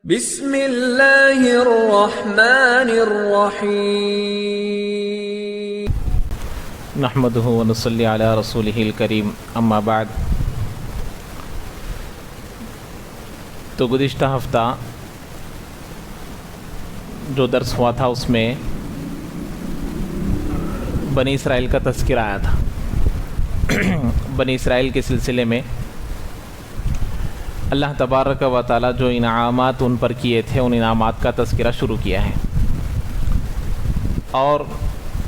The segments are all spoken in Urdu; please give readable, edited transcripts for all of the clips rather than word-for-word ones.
بسم اللہ الرحمن الرحیم نحمده ونصلی علی رسولہ الکریم اما بعد۔ تو گزشتہ ہفتہ جو درس ہوا تھا اس میں بنی اسرائیل کا تذکرہ آیا تھا۔ بنی اسرائیل کے سلسلے میں اللہ تبارک و تعالی جو انعامات ان پر کیے تھے ان انعامات کا تذکرہ شروع کیا ہے، اور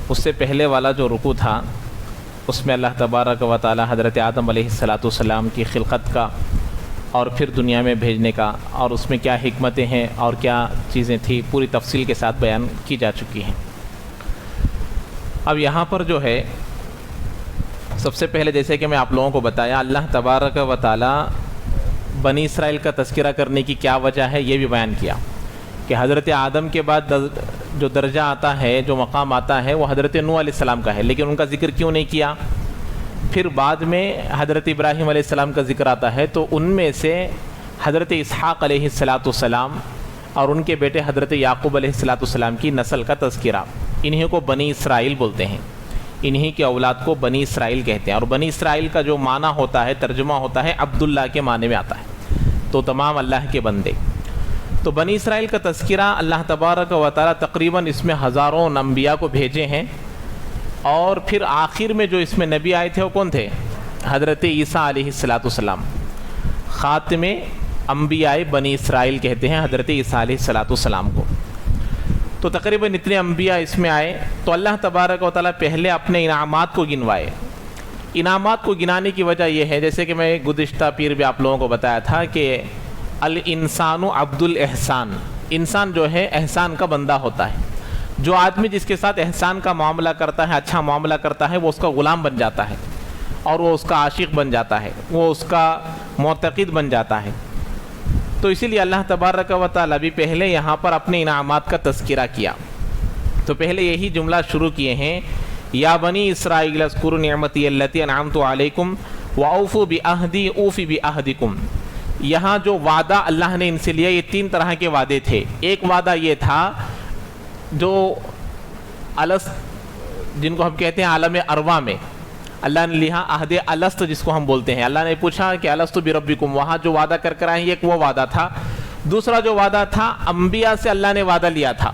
اس سے پہلے والا جو رکوع تھا اس میں اللہ تبارک و تعالی حضرت آدم علیہ السلام کی خلقت کا اور پھر دنیا میں بھیجنے کا اور اس میں کیا حکمتیں ہیں اور کیا چیزیں تھیں پوری تفصیل کے ساتھ بیان کی جا چکی ہیں۔ اب یہاں پر جو ہے سب سے پہلے جیسے کہ میں آپ لوگوں کو بتایا، اللہ تبارک و تعالی بنی اسرائیل کا تذکرہ کرنے کی کیا وجہ ہے یہ بھی بیان کیا کہ حضرت آدم کے بعد جو درجہ آتا ہے، جو مقام آتا ہے وہ حضرت نوح علیہ السلام کا ہے، لیکن ان کا ذکر کیوں نہیں کیا؟ پھر بعد میں حضرت ابراہیم علیہ السلام کا ذکر آتا ہے تو ان میں سے حضرت اسحاق علیہ السلام اور ان کے بیٹے حضرت یعقوب علیہ السلام کی نسل کا تذکرہ، انہیں کو بنی اسرائیل بولتے ہیں، انہی کے اولاد کو بنی اسرائیل کہتے ہیں۔ اور بنی اسرائیل کا جو معنی ہوتا ہے، ترجمہ ہوتا ہے عبداللہ کے معنی میں آتا ہے، تو تمام اللہ کے بندے۔ تو بنی اسرائیل کا تذکرہ اللہ تبارک و تعالی تقریباً اس میں ہزاروں انبیاء کو بھیجے ہیں، اور پھر آخر میں جو اس میں نبی آئے تھے وہ کون تھے؟ حضرت عیسیٰ علیہ السلام، خاتم انبیاء بنی اسرائیل کہتے ہیں حضرت عیسیٰ علیہ السلام کو۔ تو تقریباً اتنے انبیاء اس میں آئے، تو اللہ تبارک و تعالیٰ پہلے اپنے انعامات کو گنوائے۔ انعامات کو گنانے کی وجہ یہ ہے، جیسے کہ میں گزشتہ پیر بھی آپ لوگوں کو بتایا تھا کہ الانسان عبد الاحسان، انسان جو ہے احسان کا بندہ ہوتا ہے۔ جو آدمی جس کے ساتھ احسان کا معاملہ کرتا ہے، اچھا معاملہ کرتا ہے، وہ اس کا غلام بن جاتا ہے، اور وہ اس کا عاشق بن جاتا ہے، وہ اس کا معتقد بن جاتا ہے۔ تو اسی لیے اللہ تبارک و تعالیٰ بھی پہلے یہاں پر اپنے انعامات کا تذکرہ کیا۔ تو پہلے یہی جملہ شروع کیے ہیں، یا بنی اسرائیل اذکروا نعمتی التی انعمت علیکم واوفوا بعہدی اوف بعہدکم۔ یہاں جو وعدہ اللہ نے ان سے لیا، یہ تین طرح کے وعدے تھے۔ ایک وعدہ یہ تھا جو جن کو ہم کہتے ہیں عالم ارواح میں اللہ نے لیا، عہد الست جس کو ہم بولتے ہیں۔ اللہ نے پوچھا کہ الست بربکم، وہاں جو وعدہ کر آئے ہیں ایک وہ وعدہ تھا۔ دوسرا جو وعدہ تھا انبیاء سے اللہ نے وعدہ لیا تھا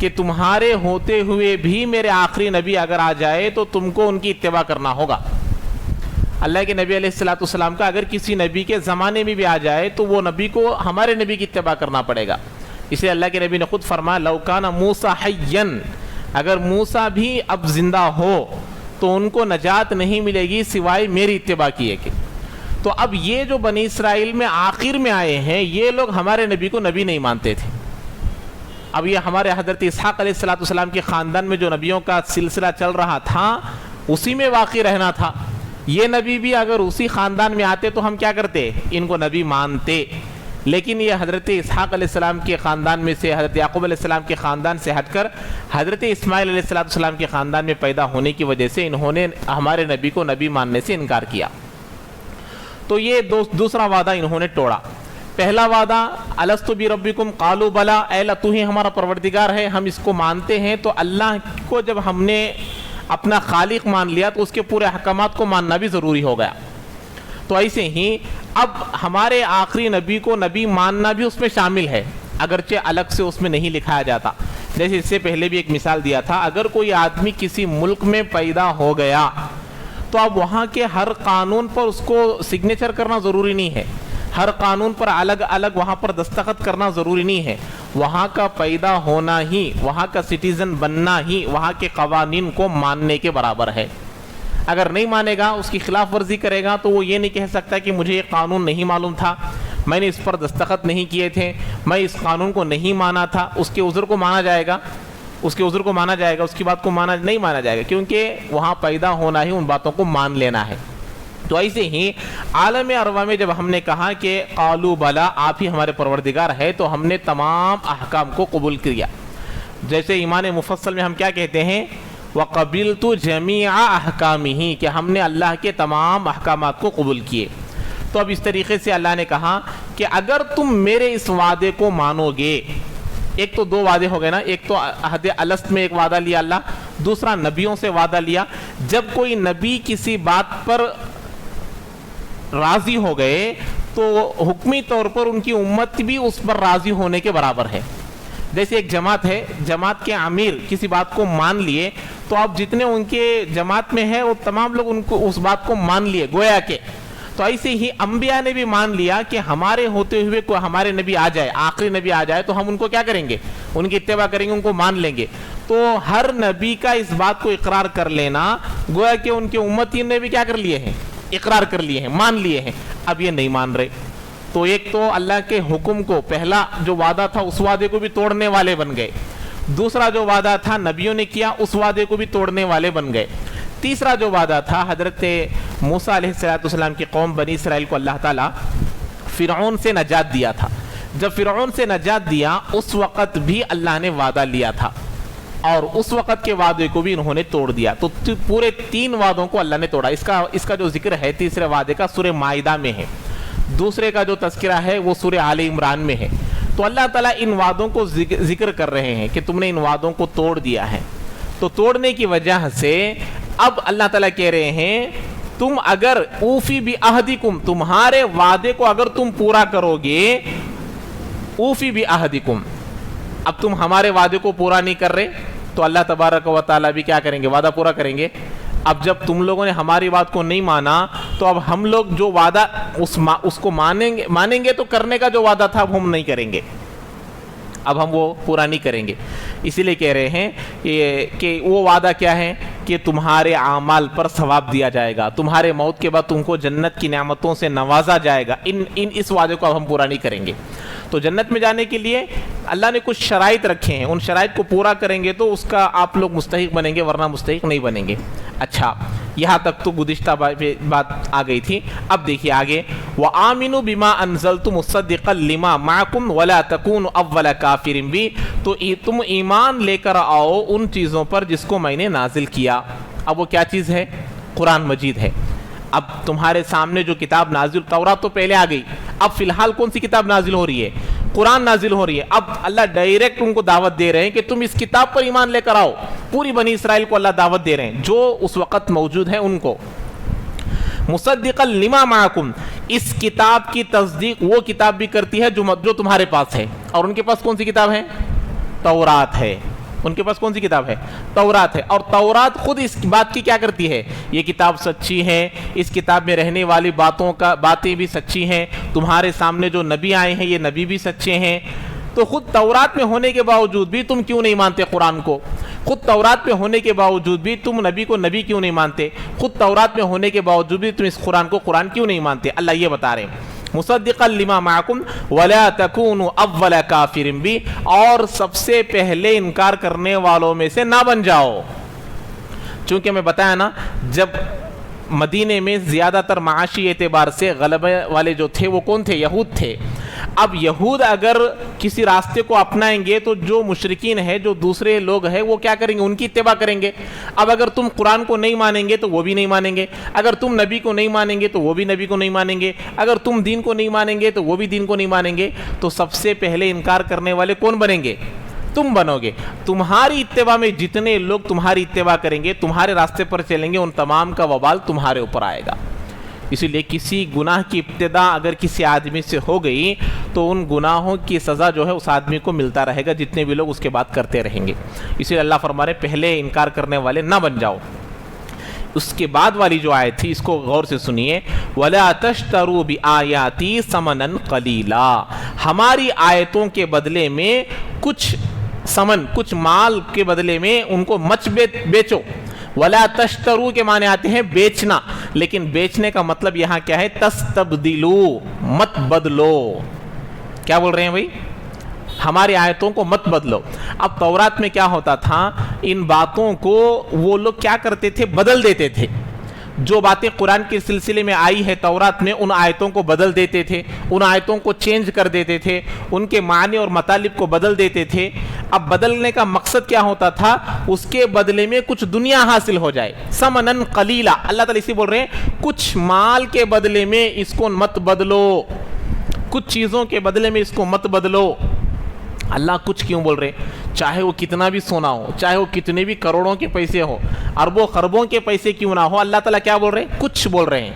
کہ تمہارے ہوتے ہوئے بھی میرے آخری نبی اگر آ جائے تو تم کو ان کی اتباع کرنا ہوگا۔ اللہ کے نبی علیہ السلام کا اگر کسی نبی کے زمانے میں بھی آ جائے تو وہ نبی کو ہمارے نبی کی اتباع کرنا پڑے گا۔ اسے اللہ کے نبی نے خود فرمایا لو کان موسیٰ حیًّا، اگر موسیٰ بھی اب زندہ ہو تو ان کو نجات نہیں ملے گی سوائے میری اتباع کیے کہ۔ تو اب یہ جو بنی اسرائیل میں آخر میں آئے ہیں، یہ لوگ ہمارے نبی کو نبی نہیں مانتے تھے۔ اب یہ ہمارے حضرت اسحاق علیہ السلام کے خاندان میں جو نبیوں کا سلسلہ چل رہا تھا اسی میں واقع رہنا تھا۔ یہ نبی بھی اگر اسی خاندان میں آتے تو ہم کیا کرتے؟ ان کو نبی مانتے۔ لیکن یہ حضرت اسحاق علیہ السلام کے خاندان میں سے، حضرت یعقوب علیہ السلام کے خاندان سے ہٹ کر حضرت اسماعیل علیہ السلام کے خاندان میں پیدا ہونے کی وجہ سے انہوں نے ہمارے نبی کو نبی ماننے سے انکار کیا۔ تو یہ دوسرا وعدہ انہوں نے توڑا۔ پہلا وعدہ الست بربکم قالوا بلا، اے اللہ تو ہی ہمارا پروردگار ہے، ہم اس کو مانتے ہیں۔ تو اللہ کو جب ہم نے اپنا خالق مان لیا تو اس کے پورے احکامات کو ماننا بھی ضروری ہو گیا۔ تو ایسے ہی اب ہمارے آخری نبی کو نبی ماننا بھی اس میں شامل ہے، اگرچہ الگ سے اس میں نہیں لکھایا جاتا۔ جیسے اس سے پہلے بھی ایک مثال دیا تھا، اگر کوئی آدمی کسی ملک میں پیدا ہو گیا تو اب وہاں کے ہر قانون پر اس کو سگنیچر کرنا ضروری نہیں ہے، ہر قانون پر الگ الگ وہاں پر دستخط کرنا ضروری نہیں ہے۔ وہاں کا پیدا ہونا ہی، وہاں کا سٹیزن بننا ہی وہاں کے قوانین کو ماننے کے برابر ہے۔ اگر نہیں مانے گا، اس کی خلاف ورزی کرے گا، تو وہ یہ نہیں کہہ سکتا کہ مجھے یہ قانون نہیں معلوم تھا، میں نے اس پر دستخط نہیں کیے تھے، میں اس قانون کو نہیں مانا تھا۔ اس کے عذر کو مانا جائے گا، اس کے عذر کو مانا جائے گا، اس کی بات کو نہیں مانا جائے گا، کیونکہ وہاں پیدا ہونا ہی ان باتوں کو مان لینا ہے۔ تو ایسے ہی عالم ارواح میں جب ہم نے کہا کہ قالوا بلا، آپ ہی ہمارے پروردگار ہے، تو ہم نے تمام احکام کو قبول کیا۔ جیسے ایمان مفصل میں ہم کیا کہتے ہیں؟ وَقَبِلْتُ جَمِيعَ أَحْكَامِهِ، کہ ہم نے اللہ کے تمام احکامات کو قبول کیے۔ تو اب اس طریقے سے اللہ نے کہا کہ اگر تم میرے اس وعدے کو مانو گے، ایک تو دو وعدے ہو گئے نا، ایک تو عہد الست میں ایک وعدہ لیا اللہ، دوسرا نبیوں سے وعدہ لیا. جب کوئی نبی کسی بات پر راضی ہو گئے تو حکمی طور پر ان کی امت بھی اس پر راضی ہونے کے برابر ہے. جیسے ایک جماعت ہے، جماعت کے امیر کسی بات کو مان لیے تو اب جتنے ان کے جماعت میں ہیں وہ تمام لوگ ان کو اس بات کو مان لیے گویا کہ. تو ایسے ہی انبیاء نے بھی مان لیا کہ ہمارے ہوتے ہوئے کوئی ہمارے نبی آ جائے، آخری نبی آ جائے تو ہم ان کو کیا کریں گے؟ ان کی اتباع کریں گے، ان کو مان لیں گے. تو ہر نبی کا اس بات کو اقرار کر لینا گویا کہ ان کے امتین نے بھی کیا کر لیے ہیں؟ اقرار کر لیے ہیں، مان لیے ہیں. اب یہ نہیں مان رہے تو ایک تو اللہ کے حکم کو، پہلا جو وعدہ تھا اس وعدے کو بھی توڑنے والے بن گئے. دوسرا جو وعدہ تھا نبیوں نے کیا اس وعدے کو بھی توڑنے والے بن گئے. تیسرا جو وعدہ تھا حضرت موسیٰ علیہ السلام کی قوم بنی اسرائیل کو اللہ تعالیٰ فرعون سے نجات دیا تھا. جب فرعون سے نجات دیا اس وقت بھی اللہ نے وعدہ لیا تھا اور اس وقت کے وعدے کو بھی انہوں نے توڑ دیا. تو پورے 3 وعدوں کو اللہ نے توڑا. اس کا جو ذکر ہے تیسرے وعدے کا سورہ مائدہ میں ہے، دوسرے کا جو تذکرہ ہے وہ سورہ آل عمران میں ہے. تو اللہ تعالیٰ ان وعدوں کو ذکر کر رہے ہیں کہ تم نے ان وعدوں کو توڑ دیا ہے. تو توڑنے کی وجہ سے اب اللہ تعالیٰ کہہ رہے ہیں تم اگر اوفی بعہدکم، تمہارے وعدے کو اگر تم پورا کرو گے، اوفی بعہدکم، اب تم ہمارے وعدے کو پورا نہیں کر رہے تو اللہ تبارک و تعالیٰ بھی کیا کریں گے؟ وعدہ پورا کریں گے. اب جب تم لوگوں نے ہماری بات کو نہیں مانا تو اب ہم لوگ جو وعدہ اس کو مانیں گے تو کرنے کا جو وعدہ تھا اب ہم نہیں کریں گے، اب ہم وہ پورا نہیں کریں گے. اسی لیے کہہ رہے ہیں کہ وہ وعدہ کیا ہے کہ تمہارے اعمال پر ثواب دیا جائے گا، تمہارے موت کے بعد تم کو جنت کی نعمتوں سے نوازا جائے گا. اس وعدے کو اب ہم پورا نہیں کریں گے. تو جنت میں جانے کے لیے اللہ نے کچھ شرائط رکھے ہیں، ان شرائط کو پورا کریں گے تو اس کا آپ لوگ مستحق بنیں گے، ورنہ مستحق نہیں بنیں گے. اچھا، یہاں تک تو گزشتہ بات آ گئی تھی. اب دیکھیے آگے، وَآمِنُوا بِمَا أَنزَلْتُ مُصَدِّقًا لِمَا مَعَكُمْ وَلَا تَكُونُوا أَوَّلَ كَافِرٍ بِهِ، تو تم ایمان لے کر آؤ ان چیزوں پر جس کو میں نے نازل کیا. اب وہ کیا چیز ہے؟ قرآن مجید ہے. اب تمہارے سامنے جو کتاب نازل، تورات تو پہلے آ گئی، اب فی الحال کون سی کتاب نازل ہو رہی ہے؟ قرآن نازل ہو رہی ہے. اب اللہ ڈائریکٹ ان کو دعوت دے رہے ہیں کہ تم اس کتاب پر ایمان لے کر آؤ. پوری بنی اسرائیل کو اللہ دعوت دے رہے ہیں جو اس وقت موجود ہیں ان کو. مصدقا لما معکم، اس کتاب کی تصدیق وہ کتاب بھی کرتی ہے جو تمہارے پاس ہے. اور ان کے پاس کون سی کتاب ہے؟ تورات ہے. ان کے پاس کون سی کتاب ہے؟ تورات ہے. اور تورات خود اس بات کی کیا کرتی ہے؟ یہ کتاب سچی ہے، اس کتاب میں رہنے والی باتیں بھی سچی ہیں، تمہارے سامنے جو نبی آئے ہیں یہ نبی بھی سچے ہیں. تو خود تورات میں ہونے کے باوجود بھی تم کیوں نہیں مانتے قرآن کو؟ خود تورات میں ہونے کے باوجود بھی تم نبی کو نبی کیوں نہیں مانتے؟ خود تورات میں ہونے کے باوجود بھی تم اس قرآن کو قرآن کیوں نہیں مانتے؟ اللہ یہ بتا رہے ہیں مصدقا لما معکم ولا تکونوا اول کافر بی، اور سب سے پہلے انکار کرنے والوں میں سے نہ بن جاؤ. چونکہ میں بتایا نا، جب مدینے میں زیادہ تر معاشی اعتبار سے غلبے والے جو تھے وہ کون تھے؟ یہود تھے. اب یہود اگر کسی راستے کو اپنائیں گے تو جو مشرکین ہیں، جو دوسرے لوگ ہیں، وہ کیا کریں گے؟ ان کی اتباع کریں گے. اب اگر تم قرآن کو نہیں مانیں گے تو وہ بھی نہیں مانیں گے، اگر تم نبی کو نہیں مانیں گے تو وہ بھی نبی کو نہیں مانیں گے، اگر تم دین کو نہیں مانیں گے تو وہ بھی دین کو نہیں مانیں گے. تو سب سے پہلے انکار کرنے والے کون بنیں گے؟ تم بنو گے. تمہاری اتباع میں جتنے لوگ تمہاری اتباع کریں گے، تمہارے راستے پر چلیں گے، ان تمام کا وبال تمہارے اوپر آئے گا. اسی لیے کسی گناہ کی ابتدا اگر کسی آدمی سے ہو گئی تو ان گناہوں کی سزا جو ہے اس آدمی کو ملتا رہے گا، جتنے بھی لوگ اس کے بعد کرتے رہیں گے. اسی لیے اللہ فرما رہے پہلے انکار کرنے والے نہ بن جاؤ. اس کے بعد والی جو آیت تھی اس کو غور سے سنیے، وَلَا تَشْتَرُوا بِآيَاتِي ثَمَنًا قَلِيلًا، ہماری آیتوں کے بدلے میں کچھ مال کے بدلے میں ان کو مچ بیچو. ولا تشترو کے معنی آتے ہیں بیچنا، لیکن بیچنے کا مطلب یہاں کیا ہے؟ تستبدلو، مت بدلو. کیا بول رہے ہیں بھائی؟ ہماری آیتوں کو مت بدلو. اب تورات میں کیا ہوتا تھا؟ ان باتوں کو وہ لوگ کیا کرتے تھے؟ بدل دیتے تھے. جو باتیں قرآن کے سلسلے میں آئی ہے تورات میں، ان آیتوں کو بدل دیتے تھے، ان آیتوں کو چینج کر دیتے تھے، ان کے معنی اور مطالب کو بدل دیتے تھے. اب بدلنے کا مقصد کیا ہوتا تھا؟ اس کے بدلے میں کچھ دنیا حاصل ہو جائے. ثمنًا قلیلا، اللہ تعالیٰ اسی بول رہے ہیں کچھ مال کے بدلے میں اس کو مت بدلو. کچھ چیزوں کے بدلے میں اس کو مت بدلو. اللہ کچھ کیوں بول رہے؟ چاہے وہ کتنا بھی سونا ہو, چاہے وہ کتنے بھی کروڑوں کے پیسے ہو, اربوں خربوں کے پیسے کیوں نہ ہو, اللہ تعالیٰ کیا بول رہے ہیں؟ کچھ بول رہے ہیں.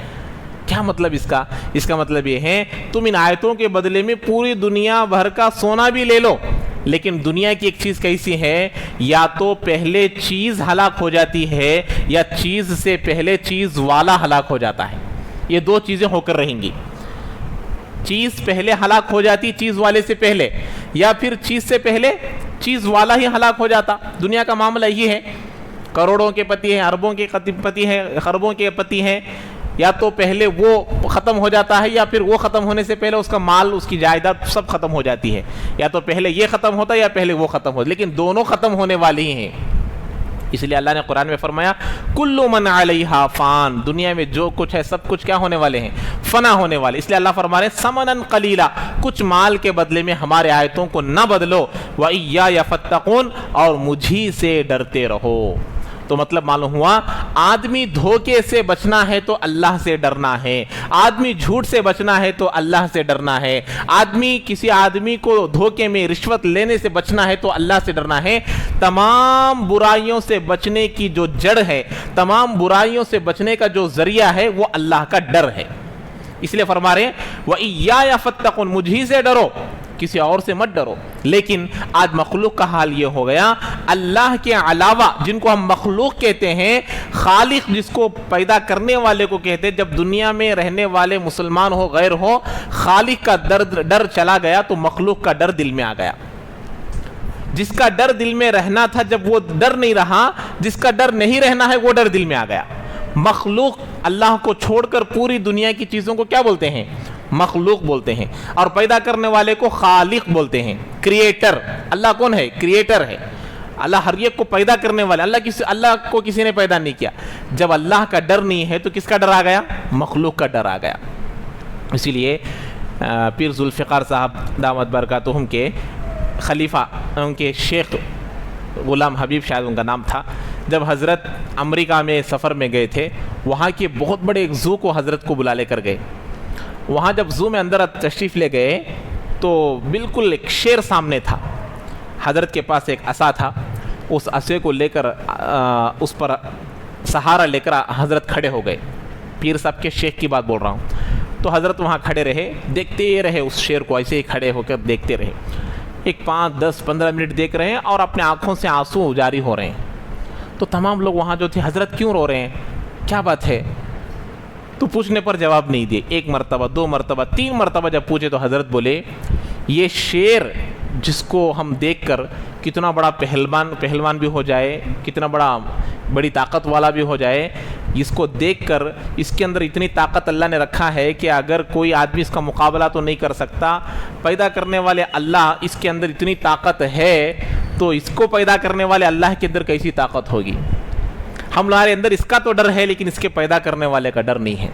کیا مطلب اس کا؟ اس کا مطلب یہ ہے تم ان آیتوں کے بدلے میں پوری دنیا بھر کا سونا بھی لے لو, لیکن دنیا کی ایک چیز کیسی ہے, یا تو پہلے چیز ہلاک ہو جاتی ہے یا چیز سے پہلے چیز والا ہلاک ہو جاتا ہے. یہ دو چیزیں ہو کر رہیں گی. چیز پہلے ہلاک ہو جاتی چیز والے سے پہلے, یا پھر چیز سے پہلے چیز والا ہی ہلاک ہو جاتا. دنیا کا معاملہ یہ ہے, کروڑوں کے پتی ہیں, اربوں کے پتی ہیں, خربوں کے پتی ہیں, یا تو پہلے وہ ختم ہو جاتا ہے یا پھر وہ ختم ہونے سے پہلے اس کا مال, اس کی جائیداد سب ختم ہو جاتی ہے. یا تو پہلے یہ ختم ہوتا ہے یا پہلے وہ ختم ہوتا, لیکن دونوں ختم ہونے والی ہی ہیں. اس لیے اللہ نے قرآن میں فرمایا کل من علیہا فان, دنیا میں جو کچھ ہے سب کچھ کیا ہونے والے ہیں؟ فنا ہونے والے. اس لیے اللہ فرما رہے ہیں ثمنًا قلیلا, کچھ مال کے بدلے میں ہمارے آیتوں کو نہ بدلو, وَإِيَّايَ فَاتَّقُونَ, اور مجھی سے ڈرتے رہو. تو مطلب معلوم ہوا, آدمی دھوکے سے بچنا ہے تو اللہ سے ڈرنا ہے, آدمی جھوٹ سے بچنا ہے تو اللہ سے ڈرنا ہے, آدمی کسی آدمی کو دھوکے میں رشوت لینے سے بچنا ہے تو اللہ سے ڈرنا ہے. تمام برائیوں سے بچنے کی جو جڑ ہے, تمام برائیوں سے بچنے کا جو ذریعہ ہے وہ اللہ کا ڈر ہے. اس لیے فرما رہے ہیں وَإِيَّايَ فَاتَّقُونَ, مجھی سے ڈرو, کسی اور سے مت ڈرو. لیکن آج مخلوق کا حال یہ ہو گیا, اللہ کے علاوہ جن کو ہم مخلوق کہتے ہیں, خالق جس کو پیدا کرنے والے کو کہتے ہیں, جب دنیا میں رہنے والے مسلمان ہو غیر ہو, خالق کا ڈر چلا گیا تو مخلوق کا ڈر دل میں آ گیا. جس کا ڈر دل میں رہنا تھا جب وہ ڈر نہیں رہا, جس کا ڈر نہیں رہنا ہے وہ ڈر دل میں آ گیا. مخلوق اللہ کو چھوڑ کر پوری دنیا کی چیزوں کو کیا بولتے ہیں؟ مخلوق بولتے ہیں. اور پیدا کرنے والے کو خالق بولتے ہیں, کریٹر. اللہ کون ہے؟ کریٹر ہے. اللہ ہر ایک کو پیدا کرنے والا. اللہ کو کسی نے پیدا نہیں کیا. جب اللہ کا ڈر نہیں ہے تو کس کا ڈر آ گیا؟ مخلوق کا ڈر آ گیا. اسی لیے پیر ذوالفقار صاحب دامت برکاتہم کے خلیفہ, ان کے شیخ غلام حبیب شاید ان کا نام تھا, جب حضرت امریکہ میں سفر میں گئے تھے, وہاں کے بہت بڑے ایک زو کو حضرت کو بلا لے کر گئے. وہاں جب زو میں اندر تشریف لے گئے تو بالکل ایک شیر سامنے تھا. حضرت کے پاس ایک عصا تھا, اس عصے کو لے کر اس پر سہارا لے کر حضرت کھڑے ہو گئے. پیر صاحب کے شیخ کی بات بول رہا ہوں. تو حضرت وہاں کھڑے رہے, دیکھتے رہے اس شیر کو, ایسے ہی کھڑے ہو کر دیکھتے رہے. ایک 5, 10, 15 منٹ دیکھ رہے ہیں اور اپنے آنکھوں سے آنسو جاری ہو رہے ہیں. تو تمام لوگ وہاں جو تھے, حضرت کیوں رو رہے ہیں, کیا بات ہے؟ تو پوچھنے پر جواب نہیں دیے. 1 مرتبہ, 2 مرتبہ, 3 مرتبہ جب پوچھے تو حضرت بولے یہ شیر جس کو ہم دیکھ کر کتنا بڑا پہلوان بھی ہو جائے, کتنا بڑی طاقت والا بھی ہو جائے, اس کو دیکھ کر اس کے اندر اتنی طاقت اللہ نے رکھا ہے کہ اگر کوئی آدمی اس کا مقابلہ تو نہیں کر سکتا. پیدا کرنے والے اللہ اس کے اندر اتنی طاقت ہے تو اس کو پیدا کرنے والے اللہ کے اندر کیسی طاقت ہوگی. ہمارے اندر اس کا تو ڈر ہے لیکن اس کے پیدا کرنے والے کا ڈر نہیں ہے.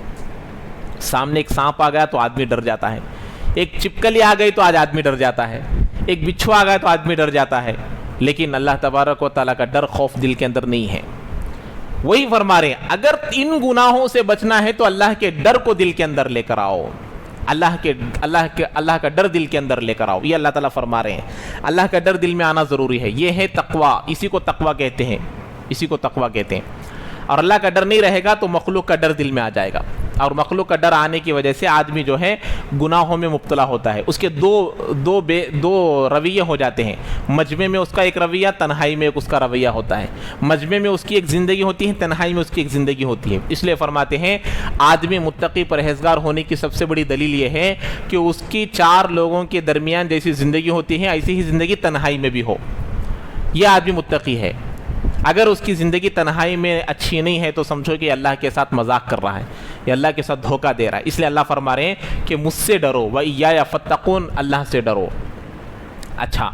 سامنے ایک سانپ آ گیا تو آدمی ڈر جاتا ہے, ایک چپکلی آ گئی تو آج آدمی ڈر جاتا ہے, ایک بچھو آ گیا تو آدمی ڈر جاتا ہے, لیکن اللہ تبارک و تعالیٰ کا ڈر خوف دل کے اندر نہیں ہے. وہی فرما رہے ہیں اگر ان گناہوں سے بچنا ہے تو اللہ کے ڈر کو دل کے اندر لے کر آؤ, اللہ کا ڈر دل کے اندر لے کر آؤ. یہ اللہ تعالیٰ فرما رہے ہیں اللہ کا ڈر دل میں آنا ضروری ہے. یہ ہے تقویٰ, اسی کو تقویٰ کہتے ہیں, اسی کو تقویٰ کہتے ہیں. اور اللہ کا ڈر نہیں رہے گا تو مخلوق کا ڈر دل میں آ جائے گا, اور مخلوق کا ڈر آنے کی وجہ سے آدمی جو ہے گناہوں میں مبتلا ہوتا ہے. اس کے دو رویے ہو جاتے ہیں. مجمع میں اس کا ایک رویہ, تنہائی میں ایک اس کا رویہ ہوتا ہے. مجمع میں اس کی ایک زندگی ہوتی ہے, تنہائی میں اس کی ایک زندگی ہوتی ہے. اس لیے فرماتے ہیں آدمی متقی پرہیزگار ہونے کی سب سے بڑی دلیل یہ ہے کہ اس کی 4 لوگوں کے درمیان جیسی زندگی ہوتی ہے ایسی ہی زندگی تنہائی میں بھی ہو. یہ آدمی متقی ہے. اگر اس کی زندگی تنہائی میں اچھی نہیں ہے تو سمجھو کہ اللہ کے ساتھ مذاق کر رہا ہے, یا اللہ کے ساتھ دھوکہ دے رہا ہے. اس لیے اللہ فرما رہے ہیں کہ مجھ سے ڈرو, وَإِيَّايَ فَاتَّقُونَ, اللہ سے ڈرو. اچھا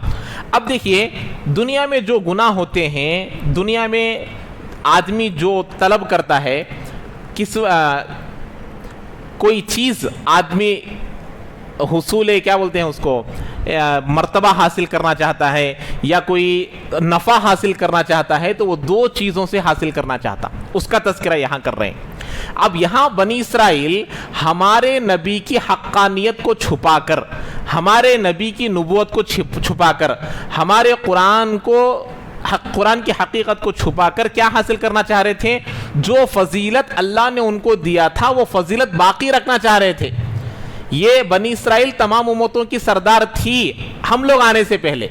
اب دیکھیے دنیا میں جو گناہ ہوتے ہیں, دنیا میں آدمی جو طلب کرتا ہے, کوئی چیز آدمی حصول کیا بولتے ہیں اس کو, مرتبہ حاصل کرنا چاہتا ہے یا کوئی نفع حاصل کرنا چاہتا ہے, تو وہ 2 چیزوں سے حاصل کرنا چاہتا, اس کا تذکرہ یہاں کر رہے ہیں. اب یہاں بنی اسرائیل ہمارے نبی کی حقانیت کو چھپا کر، ہمارے نبی کی نبوت کو چھپا کر، ہمارے قرآن کی حقیقت کو چھپا کر کیا حاصل کرنا چاہ رہے تھے؟ جو فضیلت اللہ نے ان کو دیا تھا وہ فضیلت باقی رکھنا چاہ رہے تھے۔ یہ بنی اسرائیل تمام امتوں کی سردار تھی ہم لوگ آنے سے پہلے،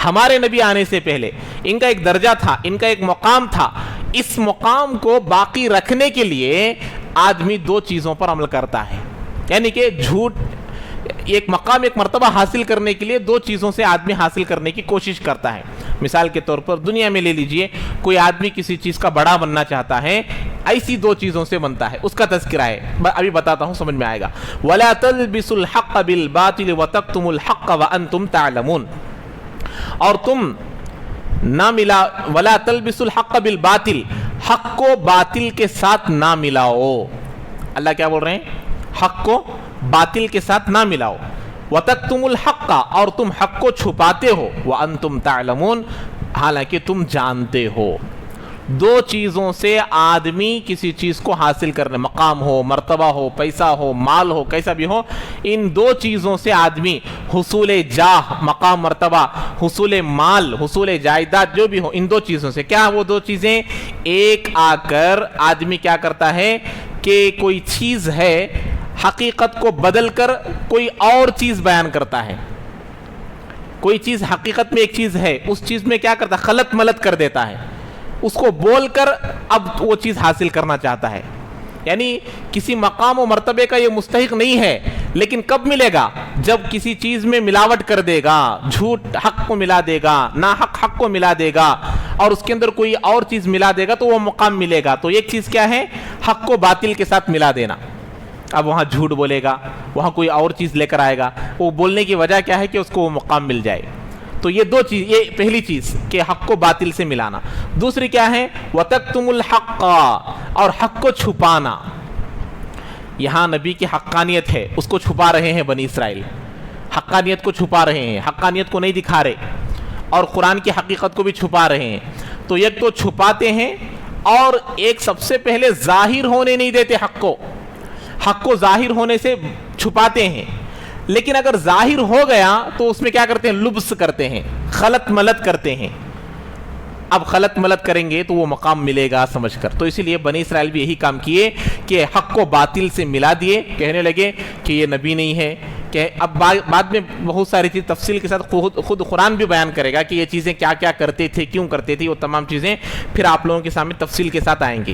ہمارے نبی آنے سے پہلے۔ ان کا ایک درجہ تھا، ان کا ایک مقام تھا۔ اس مقام کو باقی رکھنے کے لیے آدمی دو چیزوں پر عمل کرتا ہے، یعنی کہ جھوٹ، ایک مقام، ایک مرتبہ حاصل کرنے کے لیے دو چیزوں سے آدمی حاصل کرنے کی کوشش کرتا ہے۔ مثال کے طور پر دنیا میں لے لیجئے، کوئی آدمی کسی چیز کا بڑا بننا چاہتا ہے، ایسی دو چیزوں سے بنتا ہے، اس کا تذکرہ ہے، ابھی بتاتا ہوں، سمجھ میں آئے گا۔ وَلَا تَلْبِسُوا الْحَقَّ بِالْبَاطِلِ وَتَكْتُمُوا الْحَقَّ وَأَنْتُمْ تَعْلَمُونَ، اور تم نہ ملا، وَلَا تَلْبِسُوا الْحَقَّ بِالْبَاطِلِ، حق کو باطل کے ساتھ نہ ملاؤ۔ اللہ کیا بول رہے ہیں؟ حق کو باطل کے ساتھ نہ ملاؤ۔ وَتَكْتُمُوا الْحَقَّ، اور تم حق کو چھپاتے ہو، وَأَنْتُمْ تَعْلَمُونَ، حالانکہ تم جانتے ہو۔ دو چیزوں سے آدمی کسی چیز کو حاصل کرنے، مقام ہو، مرتبہ ہو، پیسہ ہو، مال ہو، کیسا بھی ہو، ان دو چیزوں سے آدمی حصول جاہ، مقام، مرتبہ، حصول مال، حصول جائیداد، جو بھی ہو، ان دو چیزوں سے، کیا وہ دو چیزیں؟ ایک آ کر آدمی کیا کرتا ہے کہ کوئی چیز ہے، حقیقت کو بدل کر کوئی اور چیز بیان کرتا ہے۔ کوئی چیز حقیقت میں ایک چیز ہے، اس چیز میں کیا کرتا ہے؟ خلط ملط کر دیتا ہے، اس کو بول کر اب وہ چیز حاصل کرنا چاہتا ہے۔ یعنی کسی مقام و مرتبے کا یہ مستحق نہیں ہے، لیکن کب ملے گا؟ جب کسی چیز میں ملاوٹ کر دے گا، جھوٹ حق کو ملا دے گا، ناحق حق کو ملا دے گا، اور اس کے اندر کوئی اور چیز ملا دے گا تو وہ مقام ملے گا۔ تو ایک چیز کیا ہے؟ حق کو باطل کے ساتھ ملا دینا۔ اب وہاں جھوٹ بولے گا، وہاں کوئی اور چیز لے کر آئے گا، وہ بولنے کی وجہ کیا ہے؟ کہ اس کو وہ مقام مل جائے۔ تو یہ دو چیز، یہ پہلی چیز کہ حق کو باطل سے ملانا۔ دوسری کیا ہے؟ وَتَكْتُمُوا الْحَقَّ، اور حق کو چھپانا۔ یہاں نبی کی حقانیت ہے، اس کو چھپا رہے ہیں بنی اسرائیل، حقانیت کو چھپا رہے ہیں، حقانیت کو نہیں دکھا رہے، اور قرآن کی حقیقت کو بھی چھپا رہے ہیں۔ تو ایک تو چھپاتے ہیں، اور ایک سب سے پہلے ظاہر ہونے نہیں دیتے حق کو ظاہر ہونے سے چھپاتے ہیں۔ لیکن اگر ظاہر ہو گیا تو اس میں کیا کرتے ہیں؟ لبس کرتے ہیں، خلط ملط کرتے ہیں۔ اب خلط ملط کریں گے تو وہ مقام ملے گا سمجھ کر۔ تو اسی لیے بنی اسرائیل بھی یہی کام کیے کہ حق کو باطل سے ملا دیے، کہنے لگے کہ یہ نبی نہیں ہے، کہ اب بعد میں بہت ساری چیز تفصیل کے ساتھ خود قرآن بھی بیان کرے گا کہ یہ چیزیں کیا کیا کرتے تھے، کیوں کرتے تھے، وہ تمام چیزیں پھر آپ لوگوں کے سامنے تفصیل کے ساتھ آئیں گی۔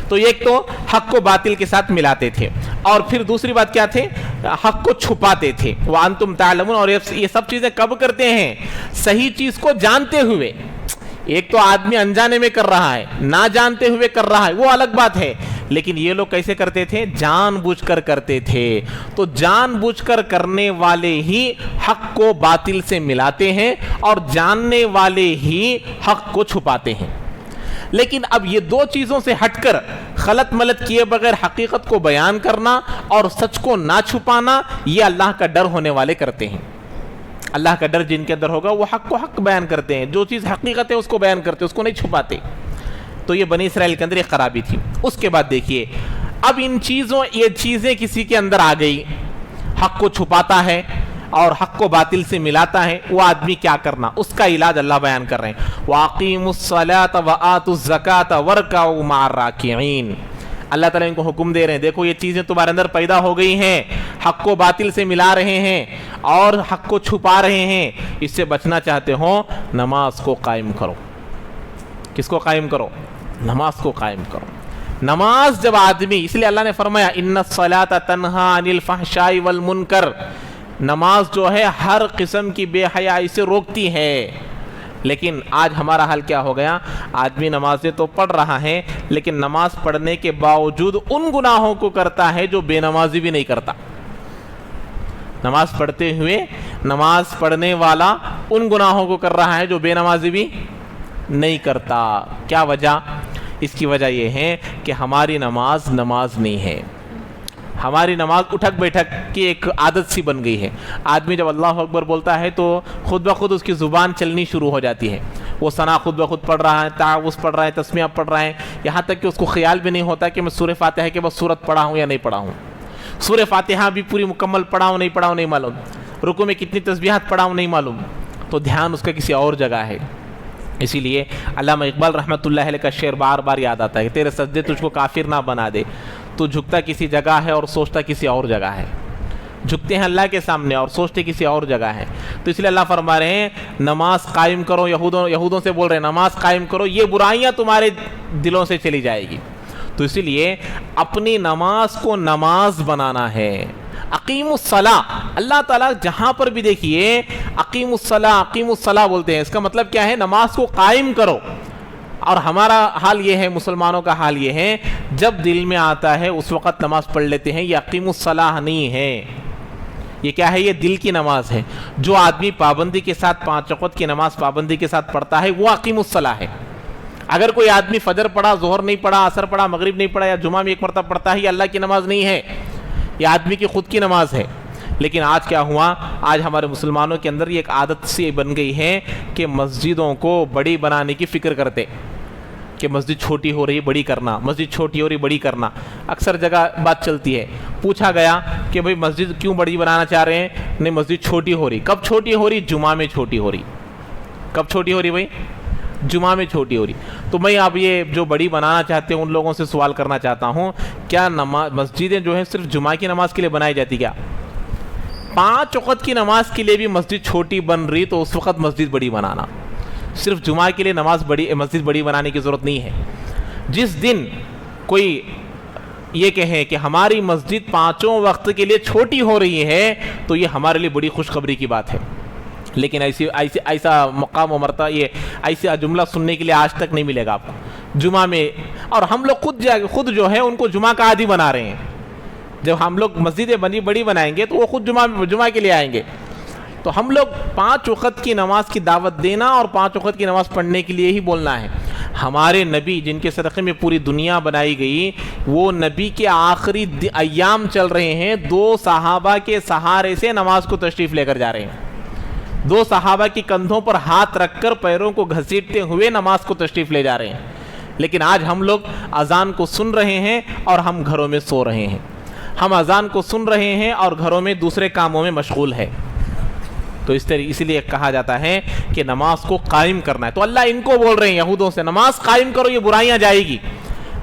تو ایک تو حق کو باطل کے ساتھ ملاتے تھے، اور پھر دوسری بات کیا تھے؟ حق کو چھپاتے تھے۔ وَأَنْتُمْ تَعْلَمُونَ، اور یہ سب چیزیں کب کرتے ہیں؟ صحیح چیز کو جانتے ہوئے۔ ایک تو آدمی انجانے میں کر رہا ہے، نہ جانتے ہوئے کر رہا ہے، وہ الگ بات ہے، لیکن یہ لوگ کیسے کرتے تھے؟ جان بوجھ کر کرتے تھے۔ تو جان بوجھ کر کرنے والے ہی حق کو باطل سے ملاتے ہیں، اور جاننے والے ہی حق کو چھپاتے ہیں۔ لیکن اب یہ دو چیزوں سے ہٹ کر خلط ملط کیے بغیر حقیقت کو بیان کرنا اور سچ کو نہ چھپانا، یہ اللہ کا ڈر ہونے والے کرتے ہیں۔ اللہ کا ڈر جن کے اندر ہوگا وہ حق کو حق بیان کرتے ہیں، جو چیز حقیقت ہے اس کو بیان کرتے ہیں، اس کو نہیں چھپاتے۔ تو یہ بنی اسرائیل کے اندر ایک خرابی تھی۔ اس کے بعد دیکھیے، اب یہ چیزیں کسی کے اندر آ گئی، حق کو چھپاتا ہے اور حق کو باطل سے ملاتا ہے، وہ آدمی کیا کرنا؟ اس کا علاج اللہ بیان کر رہے ہیں۔ وَأَقِيمُوا الصَّلَاةَ وَآتُوا الزَّكَاةَ وَارْكَعُوا مَعَ الرَّاكِعِينَ۔ اللہ تعالیٰ ان کو حکم دے رہے ہیں، دیکھو یہ چیزیں تمہارے اندر پیدا ہو گئی ہیں، حق کو باطل سے ملا رہے ہیں اور حق کو چھپا رہے ہیں، اس سے بچنا چاہتے ہو نماز کو قائم کرو۔ کس کو قائم کرو؟ نماز کو قائم کرو۔ نماز جب آدمی، اس لیے اللہ نے فرمایا اِنَّ الصَّلَاةَ تَنْهَىٰ عَنِ الْفَحْشَاءِ وَالْمُنکَرِ، نماز جو ہے ہر قسم کی بے حیائی سے روکتی ہے۔ لیکن آج ہمارا حال کیا ہو گیا؟ آدمی نمازیں تو پڑھ رہا ہے، لیکن نماز پڑھنے کے باوجود ان گناہوں کو کرتا ہے جو بے نمازی بھی نہیں کرتا۔ نماز پڑھتے ہوئے نماز پڑھنے والا ان گناہوں کو کر رہا ہے جو بے نمازی بھی نہیں کرتا۔ کیا وجہ؟ اس کی وجہ یہ ہے کہ ہماری نماز نہیں ہے۔ ہماری نماز اٹھک بیٹھک کی ایک عادت سی بن گئی ہے۔ آدمی جب اللہ اکبر بولتا ہے تو خود بخود اس کی زبان چلنی شروع ہو جاتی ہے، وہ ثنا خود بخود پڑھ رہا ہے، تعوذ پڑھ رہا ہے، تسمیہ پڑھ رہا ہے، یہاں تک کہ اس کو خیال بھی نہیں ہوتا کہ میں سورہ فاتحہ کے بس سورت پڑھا ہوں یا نہیں پڑھا ہوں، سورہ فاتحہ بھی پوری مکمل پڑھا ہوں نہیں معلوم، رکوع میں کتنی تسبیحات پڑھا ہوں نہیں معلوم، تو دھیان اس کا کسی اور جگہ ہے۔ اسی لیے علامہ اقبال رحمۃ اللہ علیہ کا شعر بار بار یاد آتا ہے کہ تیرے سجدے تجھ کو کافر نہ بنا دے، تو جھکتا کسی جگہ ہے اور سوچتا کسی اور جگہ ہے، جھکتے ہیں اللہ کے سامنے اور سوچتے کسی اور جگہ ہے۔ تو اس لیے اللہ فرما رہے ہیں نماز قائم کرو، یہودوں سے بول رہے ہیں نماز قائم کرو، یہ برائیاں تمہارے دلوں سے چلی جائے گی۔ تو اسی لیے اپنی نماز کو نماز بنانا ہے۔ اقیم الصلاۃ، اللہ تعالیٰ جہاں پر بھی دیکھیے اقیم الصلاۃ بولتے ہیں، اس کا مطلب کیا ہے؟ نماز کو قائم کرو۔ اور ہمارا حال یہ ہے، مسلمانوں کا حال یہ ہے، جب دل میں آتا ہے اس وقت نماز پڑھ لیتے ہیں۔ یہ اقیم الصلاۃ نہیں ہے، یہ کیا ہے؟ یہ دل کی نماز ہے۔ جو آدمی پابندی کے ساتھ 5 وقت کی نماز پابندی کے ساتھ پڑھتا ہے وہ اقیم الصلاۃ ہے۔ اگر کوئی آدمی فجر پڑھا، ظہر نہیں پڑھا، عصر پڑھا، مغرب نہیں پڑھا، یا جمعہ میں ایک مرتبہ پڑھتا ہے، یہ اللہ کی نماز نہیں ہے، یہ آدمی کی خود کی نماز ہے۔ لیکن آج کیا ہوا؟ آج ہمارے مسلمانوں کے اندر یہ ایک عادت سی بن گئی ہے کہ مسجدوں کو بڑی بنانے کی فکر کرتے کہ مسجد چھوٹی ہو رہی ہے بڑی کرنا، مسجد چھوٹی ہو رہی بڑی کرنا۔ اکثر جگہ بات چلتی ہے، پوچھا گیا کہ بھئی مسجد کیوں بڑی بنانا چاہ رہے ہیں؟ نہیں، مسجد چھوٹی ہو رہی۔ کب چھوٹی ہو رہی؟ جمعہ میں چھوٹی ہو رہی۔ کب چھوٹی ہو رہی بھائی؟ جمعہ میں چھوٹی ہو رہی۔ تو میں اب یہ جو بڑی بنانا چاہتے ہیں ان لوگوں سے سوال کرنا چاہتا ہوں، کیا مسجدیں جو ہیں صرف جمعہ کی نماز کے لیے بنائی جاتی کیا؟ 5 وقت کی نماز کے لیے بھی مسجد چھوٹی بن رہی تو اس وقت مسجد بڑی بنانا، صرف جمعہ کے لیے مسجد بڑی بنانے کی ضرورت نہیں ہے۔ جس دن کوئی یہ کہیں کہ ہماری مسجد 5 وقت کے لیے چھوٹی ہو رہی ہے تو یہ ہمارے لیے بڑی خوشخبری کی بات ہے۔ لیکن ایسا مقام و مرتبہ، یہ ایسا جملہ سننے کے لیے آج تک نہیں ملے گا آپ کو جمعہ میں۔ اور ہم لوگ خود جو ہے ان کو جمعہ کا عادی بنا رہے ہیں۔ جب ہم لوگ مسجدیں بڑی بنائیں گے تو وہ خود جمعہ کے لیے آئیں گے۔ تو ہم لوگ 5 وقت کی نماز کی دعوت دینا اور 5 وقت کی نماز پڑھنے کے لیے ہی بولنا ہے۔ ہمارے نبی جن کے صدقے میں پوری دنیا بنائی گئی، وہ نبی کے آخری ایام چل رہے ہیں، 2 صحابہ کے سہارے سے نماز کو تشریف لے کر جا رہے ہیں، 2 صحابہ کی کندھوں پر ہاتھ رکھ کر پیروں کو گھسیٹتے ہوئے نماز کو تشریف لے جا رہے ہیں۔ لیکن آج ہم لوگ اذان کو سن رہے ہیں اور ہم گھروں میں سو رہے ہیں، ہم اذان کو سن رہے ہیں اور گھروں میں دوسرے کاموں میں مشغول ہے۔ تو اسی لیے کہا جاتا ہے کہ نماز کو قائم کرنا ہے۔ تو اللہ ان کو بول رہے ہیں یہودوں سے، نماز قائم کرو، یہ برائیاں جائے گی،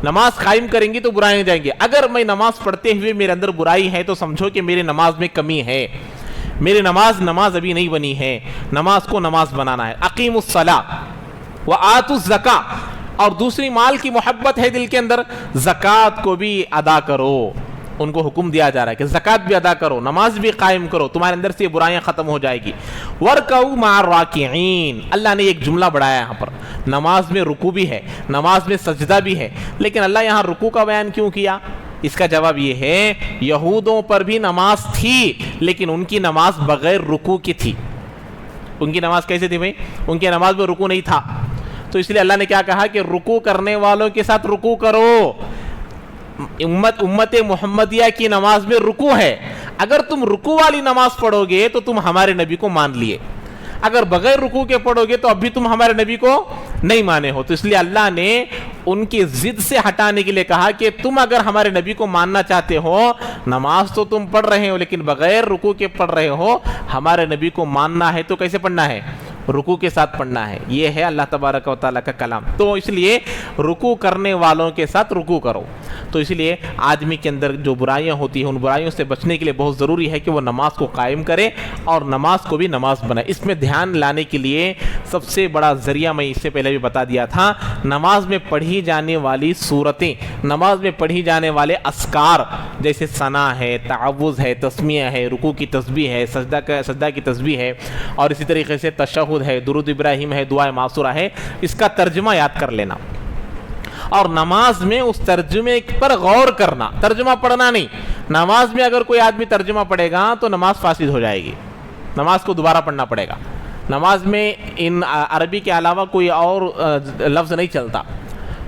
نماز قائم کریں گی تو برائیاں جائیں گی۔ اگر میں نماز پڑھتے ہوئے میرے اندر برائی ہے تو سمجھو کہ میری نماز میں کمی ہے، میری نماز ابھی نہیں بنی ہے، نماز کو نماز بنانا ہے۔ اقیم الصلاۃ وآتوا الزکاۃ، اور دوسری مال کی محبت ہے دل کے اندر، زکوٰۃ کو بھی ادا کرو۔ ان کو حکم دیا جا رہا ہے کہ زکوٰۃ بھی ادا کرو، نماز بھی قائم کرو، تمہارے اندر سے یہ برائیاں ختم ہو جائے گی۔ وَارْكَعُوا مَعَ الرَّاكِعِينَ، اللہ نے ایک جملہ بڑھایا یہاں پر، نماز میں رکوع بھی ہے، نماز میں سجدہ بھی ہے، لیکن اللہ یہاں رکوع کا بیان کیوں کیا؟ اس کا جواب یہ ہے، یہودوں پر بھی نماز تھی لیکن ان کی نماز بغیر رکوع کی تھی۔ ان کی نماز کیسے تھی بھائی؟ ان کی نماز میں رکوع نہیں تھا، تو اس لیے اللہ نے کیا کہا کہ رکوع کرنے والوں کے ساتھ رکوع کرو۔ امت محمدیہ کی نماز میں رکوع ہے، اگر تم رکوع والی نماز پڑھو گے تو تم ہمارے نبی کو مان لیے، اگر بغیر رکوع کے پڑھو گے تو اب بھی تم ہمارے نبی کو نہیں مانے ہو۔ تو اس لیے اللہ نے ان کی ضد سے ہٹانے کے لیے کہا کہ تم اگر ہمارے نبی کو ماننا چاہتے ہو، نماز تو تم پڑھ رہے ہو لیکن بغیر رکوع کے پڑھ رہے ہو، ہمارے نبی کو ماننا ہے تو کیسے پڑھنا ہے؟ رکوع کے ساتھ پڑھنا ہے۔ یہ ہے اللہ تبارک و تعالیٰ کا کلام۔ تو اس لیے رکوع کرنے والوں کے ساتھ رکوع کرو۔ تو اس لیے آدمی کے اندر جو برائیاں ہوتی ہیں ان برائیوں سے بچنے کے لیے بہت ضروری ہے کہ وہ نماز کو قائم کرے اور نماز کو بھی نماز بنائے۔ اس میں دھیان لانے کے لیے سب سے بڑا ذریعہ میں اس سے پہلے بھی بتا دیا تھا، نماز میں پڑھی جانے والی صورتیں، نماز میں پڑھی جانے والے اذکار جیسے ثنا ہے، تعوذ ہے، تسمیہ ہے، رکوع کی تسبیح ہے، سجدہ کی تسبیح ہے، اور اسی طریقے سے تشہد ہے، درود ابراہیم ہے، دعائے معصورہ ہے، اس کا ترجمہ یاد کر لینا اور نماز میں اس ترجمے پر غور کرنا، ترجمہ پڑھنا نہیں۔ نماز میں اگر کوئی آدمی ترجمہ پڑھے گا تو نماز فاسد ہو جائے گی، نماز کو دوبارہ پڑھنا پڑے گا۔ نماز میں ان عربی کے علاوہ کوئی اور لفظ نہیں چلتا،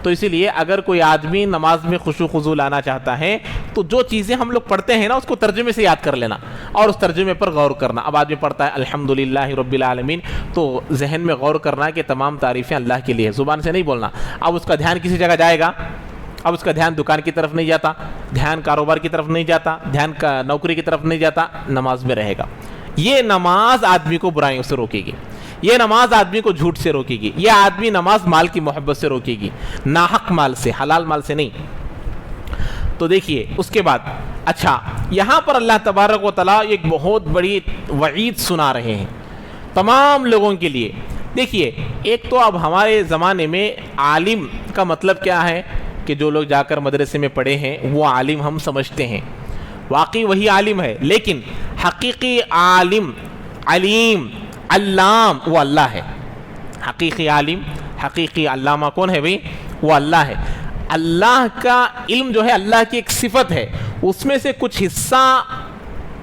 تو اسی لیے اگر کوئی آدمی نماز میں خشوع خضوع لانا چاہتا ہے تو جو چیزیں ہم لوگ پڑھتے ہیں نا اس کو ترجمے سے یاد کر لینا۔ اور اس ترجمے پر غور کرنا. اب آدمی پڑھتا ہے الحمدللہ رب العالمین تو ذہن میں غور کرنا کہ تمام تعریفیں اللہ کے لیے, زبان سے نہیں بولنا. اب اس کا دھیان کسی جگہ جائے گا, اب اس کا دھیان دکان کی طرف نہیں جاتا, دھیان کاروبار کی طرف نہیں جاتا, دھیان کا نوکری کی طرف نہیں جاتا, نماز میں رہے گا. یہ نماز آدمی کو برائیوں سے روکے گی, یہ نماز آدمی کو جھوٹ سے روکے گی, یہ آدمی نماز مال کی محبت سے روکے گی, ناحق مال سے, حلال مال سے نہیں. تو دیکھیے اس کے بعد اچھا یہاں پر اللہ تبارک و تعالیٰ ایک بہت بڑی وعید سنا رہے ہیں تمام لوگوں کے لیے. دیکھیے ایک تو اب ہمارے زمانے میں عالم کا مطلب کیا ہے کہ جو لوگ جا کر مدرسے میں پڑھے ہیں وہ عالم ہم سمجھتے ہیں, واقعی وہی عالم ہے, لیکن حقیقی عالم, علیم, علام وہ اللہ ہے. حقیقی عالم, حقیقی علامہ کون ہے بھئی؟ وہ اللہ ہے. اللہ کا علم جو ہے اللہ کی ایک صفت ہے, اس میں سے کچھ حصہ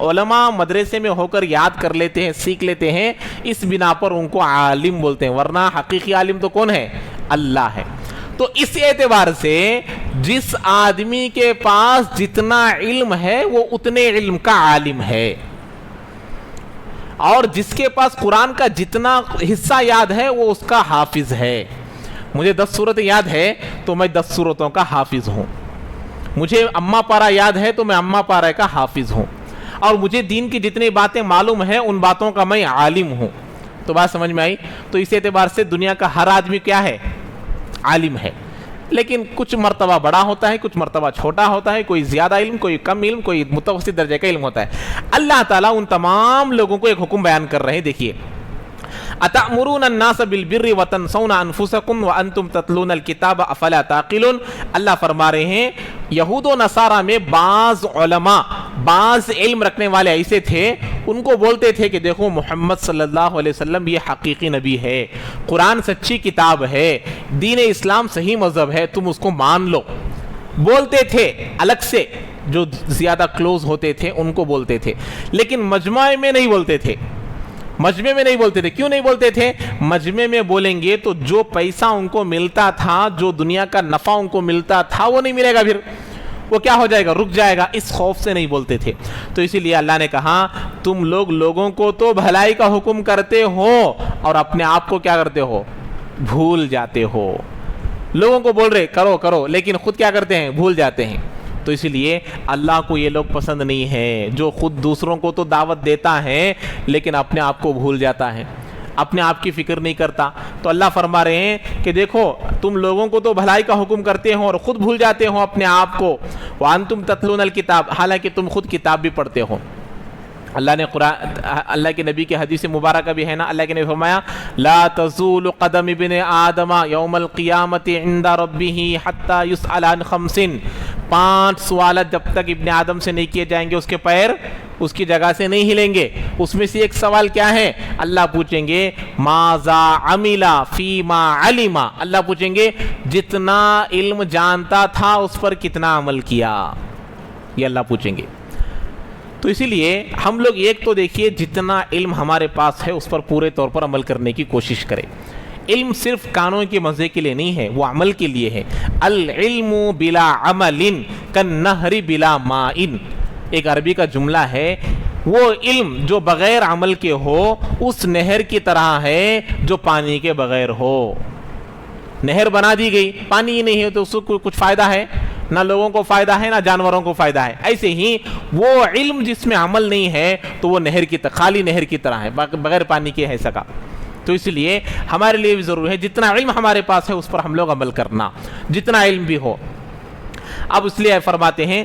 علماء مدرسے میں ہو کر یاد کر لیتے ہیں, سیکھ لیتے ہیں, اس بنا پر ان کو عالم بولتے ہیں, ورنہ حقیقی عالم تو کون ہے؟ اللہ ہے. تو اس اعتبار سے جس آدمی کے پاس جتنا علم ہے وہ اتنے علم کا عالم ہے, اور جس کے پاس قرآن کا جتنا حصہ یاد ہے وہ اس کا حافظ ہے. مجھے 10 سورتیں یاد ہے تو میں 10 سورتوں کا حافظ ہوں. مجھے اماں پارہ یاد ہے تو میں اماں پارہ کا حافظ ہوں, اور مجھے دین کی جتنی باتیں معلوم ہیں ان باتوں کا میں عالم ہوں. تو بات سمجھ میں آئی؟ تو اس اعتبار سے دنیا کا ہر آدمی کیا ہے؟ عالم ہے. لیکن کچھ مرتبہ بڑا ہوتا ہے, کچھ مرتبہ چھوٹا ہوتا ہے, کوئی زیادہ علم, کوئی کم علم, کوئی متوسط درجے کا علم ہوتا ہے. اللہ تعالیٰ ان تمام لوگوں کو ایک حکم بیان کر رہے ہیں. دیکھیے اتأمرون الناس بالبر وتنسون انفسکم وانتم تتلون الکتاب افلا تعقلون. اللہ فرما رہے ہیں یہود و نصارہ میں بعض علماء, بعض علم رکھنے والے ایسے تھے, ان کو بولتے تھے کہ دیکھو محمد صلی اللہ علیہ وسلم یہ حقیقی نبی ہے, قرآن سچی کتاب ہے, دین اسلام صحیح مذہب ہے, تم اس کو مان لو. بولتے تھے الگ سے, جو زیادہ کلوز ہوتے تھے ان کو بولتے تھے, لیکن مجمع میں نہیں بولتے تھے. مجمع میں نہیں بولتے تھے. کیوں نہیں بولتے تھے؟ مجمع میں بولیں گے تو جو پیسہ ان کو ملتا تھا, جو دنیا کا نفع ان کو ملتا تھا, وہ نہیں ملے گا, پھر وہ کیا ہو جائے گا؟ رک جائے گا. اس خوف سے نہیں بولتے تھے. تو اسی لیے اللہ نے کہا تم لوگ لوگوں کو تو بھلائی کا حکم کرتے ہو اور اپنے آپ کو کیا کرتے ہو؟ بھول جاتے ہو. لوگوں کو بول رہے کرو کرو, لیکن خود کیا کرتے ہیں؟ بھول جاتے ہیں. تو اسی لیے اللہ کو یہ لوگ پسند نہیں ہے جو خود دوسروں کو تو دعوت دیتا ہے لیکن اپنے آپ کو بھول جاتا ہے, اپنے آپ کی فکر نہیں کرتا. تو اللہ فرما رہے ہیں کہ دیکھو تم لوگوں کو تو بھلائی کا حکم کرتے ہو اور خود بھول جاتے ہو اپنے آپ کو. وانتم تتلون الکتاب, حالانکہ تم خود کتاب بھی پڑھتے ہو. اللہ نے قرآن, اللہ کے نبی کی حدیث مبارکہ بھی ہے نا, اللہ کے نبی فرمایا لا تزول قدم ابن آدم یوم القیامت عند ربہ حتی یسأل عن 5. 5 سوالات جب تک ابن آدم سے نہیں کیے جائیں گے اس کے پیر اس کی جگہ سے نہیں ہلیں گے. اس میں سے ایک سوال کیا ہے؟ اللہ پوچھیں گے ماذا عمل فیما علم, اللہ پوچھیں گے جتنا علم جانتا تھا اس پر کتنا عمل کیا, یہ اللہ پوچھیں گے. تو اسی لیے ہم لوگ ایک تو دیکھیے جتنا علم ہمارے پاس ہے اس پر پورے طور پر عمل کرنے کی کوشش کریں. علم صرف کانوں کے مزے کے لیے نہیں ہے, وہ عمل کے لیے ہے. العلم بلا عمل کالنہر بلا ماء, ایک عربی کا جملہ ہے. وہ علم جو بغیر عمل کے ہو اس نہر کی طرح ہے جو پانی کے بغیر ہو. نہر بنا دی گئی, پانی ہی نہیں ہے تو اس کو کچھ فائدہ ہے؟ نہ لوگوں کو فائدہ ہے نہ جانوروں کو فائدہ ہے. ایسے ہی وہ علم جس میں عمل نہیں ہے تو وہ نہر کی خالی نہر کی طرح ہے, بغیر پانی کے ہے سکا. تو اس لیے ہمارے لیے بھی ضروری ہے جتنا علم ہمارے پاس ہے اس پر ہم لوگ عمل کرنا, جتنا علم بھی ہو. اب اس لیے فرماتے ہیں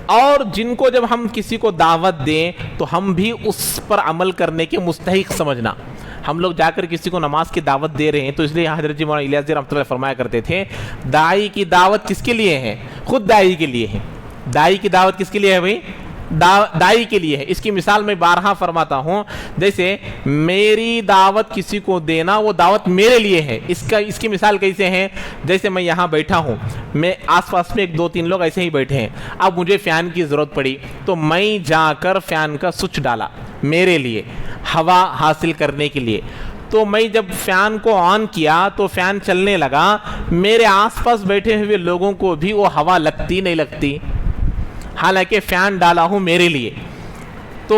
اور جن کو جب ہم کسی کو دعوت دیں تو ہم بھی اس پر عمل کرنے کے مستحق سمجھنا. ہم لوگ جا کر کسی کو نماز کی دعوت دے رہے ہیں تو اس لیے حضرت جی مولانا الیاس رحمۃ اللہ فرمایا کرتے تھے داعی کی دعوت کس کے لیے ہے؟ خود داعی کے لیے ہے. داعی کی دعوت کس کے لیے ہے بھائی؟ داعی کے لیے ہے. اس کی مثال میں بارہا فرماتا ہوں, جیسے میری دعوت کسی کو دینا وہ دعوت میرے لیے ہے. اس کی مثال کیسے ہے؟ جیسے میں یہاں بیٹھا ہوں, میں آس پاس میں 2-3 لوگ ایسے ہی بیٹھے ہیں. اب مجھے فین کی ضرورت پڑی تو میں جا کر فین کا سوئچ ڈالا میرے لیے ہوا حاصل کرنے کے لیے. تو میں جب فین کو آن کیا تو فین چلنے لگا. میرے آس پاس بیٹھے ہوئے لوگوں کو بھی وہ ہوا لگتی نہیں لگتی؟ حالانکہ فین ڈالا ہوں میرے لیے. تو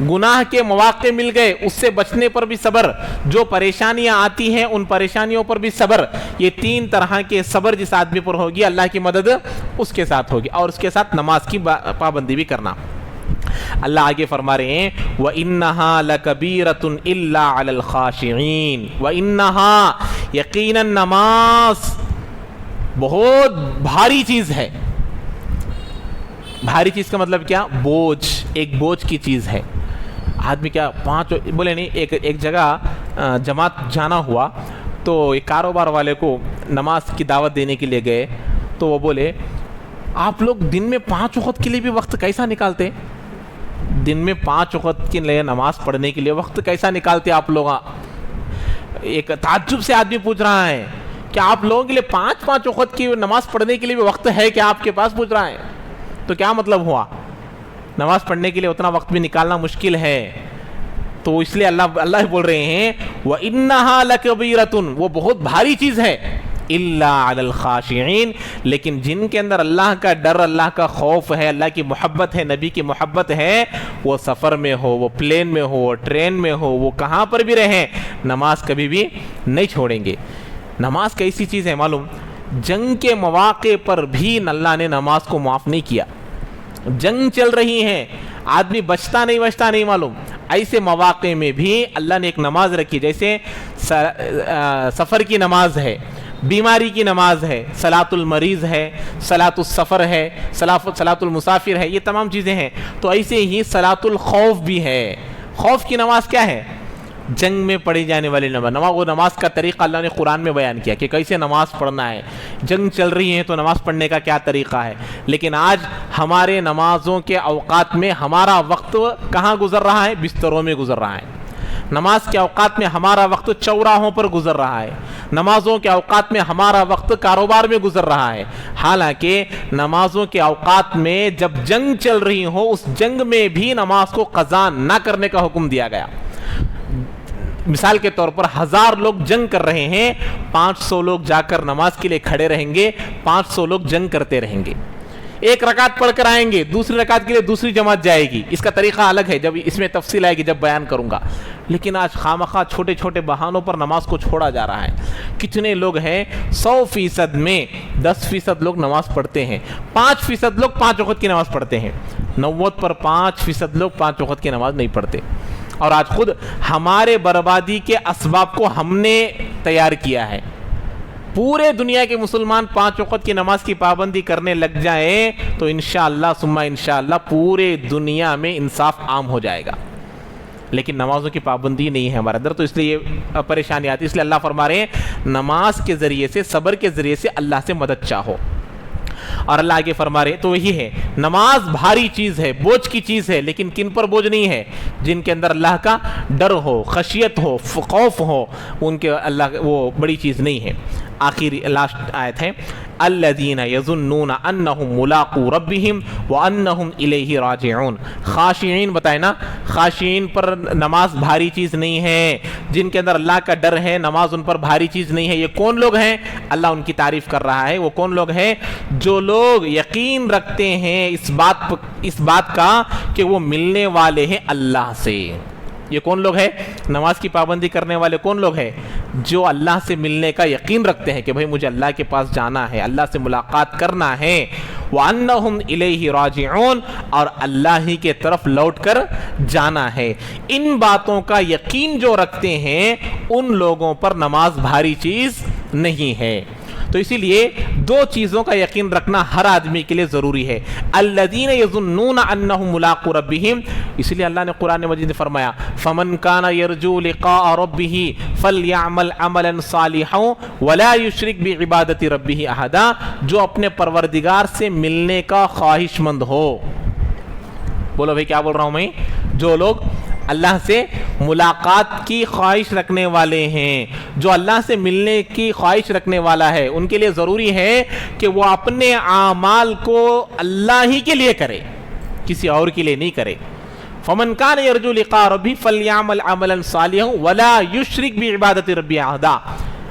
گناہ کے مواقع مل گئے اس سے بچنے پر بھی صبر، جو پریشانیاں آتی ہیں ان پریشانیوں پر بھی صبر، یہ 3 طرح کے صبر جس آدمی پر ہوگی اللہ کی مدد اس کے ساتھ ہوگی، اور اس کے ساتھ نماز کی پابندی بھی کرنا۔ اللہ آگے فرما رہے ہیں وَإِنَّهَا لَكَبِيرَةٌ إِلَّا عَلَى الْخَاشِعِينَ، وَإِنَّهَا یقیناً نماز بہت بھاری چیز ہے۔ بھاری چیز کا مطلب کیا؟ بوجھ، ایک بوجھ کی چیز ہے۔ آدمی کیا 5 بولے نہیں، ایک جگہ جماعت جانا ہوا تو ایک کاروبار والے کو نماز کی دعوت دینے کے لیے گئے، تو وہ بولے آپ لوگ دن میں 5 وقت کے لیے بھی وقت کیسا نکالتے؟ دن میں 5 وقت کے لیے نماز پڑھنے کے لیے وقت کیسا نکالتے آپ لوگ؟ ایک تعجب سے آدمی پوچھ رہا ہے کہ آپ لوگوں کے لیے 5 وقت کی نماز پڑھنے کے لیے بھی وقت ہے کیا آپ کے پاس؟ پوچھ رہا ہے تو کیا مطلب ہوا؟ نماز پڑھنے کے لیے اتنا وقت بھی نکالنا مشکل ہے، تو اس لیے اللہ بول رہے ہیں وَإِنَّهَا لَكَبِيرَةٌ، وہ بہت بھاری چیز ہے، إِلَّا عَلَى الْخَاشِعِينَ، لیکن جن کے اندر اللہ کا ڈر، اللہ کا خوف ہے، اللہ کی محبت ہے، نبی کی محبت ہے، وہ سفر میں ہو، وہ پلین میں ہو، ٹرین میں ہو، وہ کہاں پر بھی رہیں، نماز کبھی بھی نہیں چھوڑیں گے۔ نماز کیسی چیز ہے معلوم؟ جنگ کے مواقع پر بھی اللہ نے نماز کو معاف نہیں کیا۔ جنگ چل رہی ہے، آدمی بچتا نہیں معلوم، ایسے مواقع میں بھی اللہ نے ایک نماز رکھی، جیسے سفر کی نماز ہے، بیماری کی نماز ہے، صلاۃ المریض ہے، صلاۃ السفر ہے، صلاۃ المسافر ہے، یہ تمام چیزیں ہیں۔ تو ایسے ہی صلاۃ الخوف بھی ہے۔ خوف کی نماز کیا ہے؟ جنگ میں پڑھی جانے والی نماز۔ وہ نماز کا طریقہ اللہ نے قرآن میں بیان کیا کہ کیسے نماز پڑھنا ہے۔ جنگ چل رہی ہے تو نماز پڑھنے کا کیا طریقہ ہے۔ لیکن آج ہمارے نمازوں کے اوقات میں ہمارا وقت کہاں گزر رہا ہے؟ بستروں میں گزر رہا ہے۔ نماز کے اوقات میں ہمارا وقت چوراہوں پر گزر رہا ہے۔ نمازوں کے اوقات میں ہمارا وقت کاروبار میں گزر رہا ہے۔ حالانکہ نمازوں کے اوقات میں جب جنگ چل رہی ہو، اس جنگ میں بھی نماز کو قضا نہ کرنے کا حکم دیا گیا۔ مثال کے طور پر 1000 لوگ جنگ کر رہے ہیں، 500 لوگ جا کر نماز کے لیے کھڑے رہیں گے، 500 لوگ جنگ کرتے رہیں گے۔ ایک رکعت پڑھ کر آئیں گے، دوسری رکعت کے لیے دوسری جماعت جائے گی۔ اس کا طریقہ الگ ہے، جب اس میں تفصیل آئے گی جب بیان کروں گا۔ لیکن آج خامخواہ چھوٹے چھوٹے بہانوں پر نماز کو چھوڑا جا رہا ہے۔ کتنے لوگ ہیں؟ 100% میں 10% لوگ نماز پڑھتے ہیں، 5% لوگ 5 وقت کی نماز پڑھتے ہیں، 90 پر 5% لوگ 5 وقت کی نماز نہیں پڑھتے۔ اور آج خود ہمارے بربادی کے اسباب کو ہم نے تیار کیا ہے۔ پورے دنیا کے مسلمان 5 وقت کی نماز کی پابندی کرنے لگ جائیں تو انشاءاللہ ثم انشاءاللہ پورے دنیا میں انصاف عام ہو جائے گا۔ لیکن نمازوں کی پابندی نہیں ہے ہمارے اندر، تو اس لیے یہ پریشانی آتی ہے۔ اس لیے اللہ فرما رہے ہیں نماز کے ذریعے سے، صبر کے ذریعے سے اللہ سے مدد چاہو۔ اور اللہ آگے فرما رہے تو یہی ہے، نماز بھاری چیز ہے، بوجھ کی چیز ہے، لیکن کن پر بوجھ نہیں ہے؟ جن کے اندر اللہ کا ڈر ہو، خشیت ہو، خوف ہو، ان کے اللہ وہ بڑی چیز نہیں ہے۔ آخری لاسٹ آیت ہے الذین یظنون انہم ملاقو ربہم وانہم الیہ راجعون۔ خاشعین بتائے نا، خاشعین پر نماز بھاری چیز نہیں ہے، جن کے اندر اللہ کا ڈر ہے نماز ان پر بھاری چیز نہیں ہے۔ یہ کون لوگ ہیں؟ اللہ ان کی تعریف کر رہا ہے۔ وہ کون لوگ ہیں؟ جو لوگ یقین رکھتے ہیں اس بات کا کہ وہ ملنے والے ہیں اللہ سے۔ یہ کون لوگ ہیں؟ نماز کی پابندی کرنے والے کون لوگ ہیں؟ جو اللہ سے ملنے کا یقین رکھتے ہیں کہ بھئی مجھے اللہ کے پاس جانا ہے، اللہ سے ملاقات کرنا ہے۔ وَأَنَّهُمْ إِلَيْهِ رَاجِعُونَ، اور اللہ ہی کے طرف لوٹ کر جانا ہے۔ ان باتوں کا یقین جو رکھتے ہیں ان لوگوں پر نماز بھاری چیز نہیں ہے۔ تو اسی لیے 2 چیزوں کا یقین رکھنا ہر آدمی کے لیے ضروری ہے۔ الذین یظنون انہم ملاقو ربہم، اس لیے اللہ نے قرآن مجید میں فرمایا فمن کان یرجو لقاء ربہ فلیعمل عملا صالحا ولا یشرک بعبادۃ ربہ احدا، جو اپنے پروردگار سے ملنے کا خواہش مند ہو۔ بولو بھائی کیا بول رہا ہوں میں؟ جو لوگ اللہ سے ملاقات کی خواہش رکھنے والے ہیں، جو اللہ سے ملنے کی خواہش رکھنے والا ہے، ان کے لیے ضروری ہے کہ وہ اپنے اعمال کو اللہ ہی کے لیے کرے، کسی اور کے لیے نہیں کرے۔ فمن کان یرجو لقاء ربہ فلیعمل عملا صالحا ولا یشرک بعبادۃ ربہ احدا،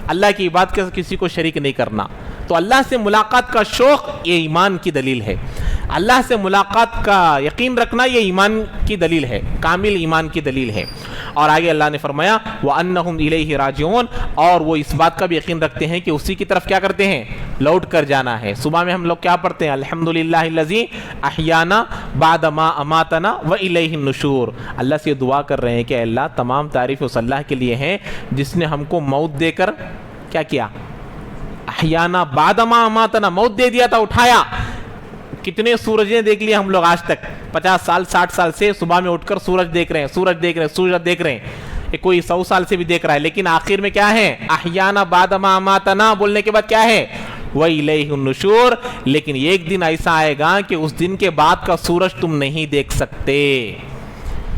اللہ کی عبادت کا کسی کو شریک نہیں کرنا۔ تو اللہ سے ملاقات کا شوق یہ ایمان کی دلیل ہے۔ اللہ سے ملاقات کا یقین رکھنا یہ ایمان کی دلیل ہے، کامل ایمان کی دلیل ہے۔ اور آگے اللہ نے فرمایا وَأَنَّهُمْ إِلَيْهِ رَاجِعُونَ، اور وہ اس بات کا بھی یقین رکھتے ہیں کہ اسی کی طرف کیا کرتے ہیں، لوٹ کر جانا ہے۔ صبح میں ہم لوگ کیا پڑھتے ہیں، الحمدللہ الذی احیانا بعد ما اماتنا وإلیہ النشور۔ اللہ سے دعا کر رہے ہیں کہ اے اللہ تمام تعریف اس اللہ کے لیے ہیں جس نے ہم کو موت دے کر کیا کیا، احیانا بعد ما اماتنا، موت دے دیا تھا، اٹھایا۔ کتنے سورجیں دیکھ لیے ہم لوگ آج تک، 50 سال 60 سال سے صبح میں اٹھ کر سورج دیکھ رہے ہیں، سورج دیکھ رہے ہیں، سورج دیکھ رہے ہیں، کوئی 100 سال سے بھی دیکھ رہا ہے، لیکن آخر میں کیا ہے، احیانا بعد ما اماتنا بولنے کے بعد کیا ہے، وَإِلَيْهِ النُّشُورُ۔ لیکن ایک دن ایسا آئے گا کہ اس دن کے بعد کا سورج تم نہیں دیکھ سکتے،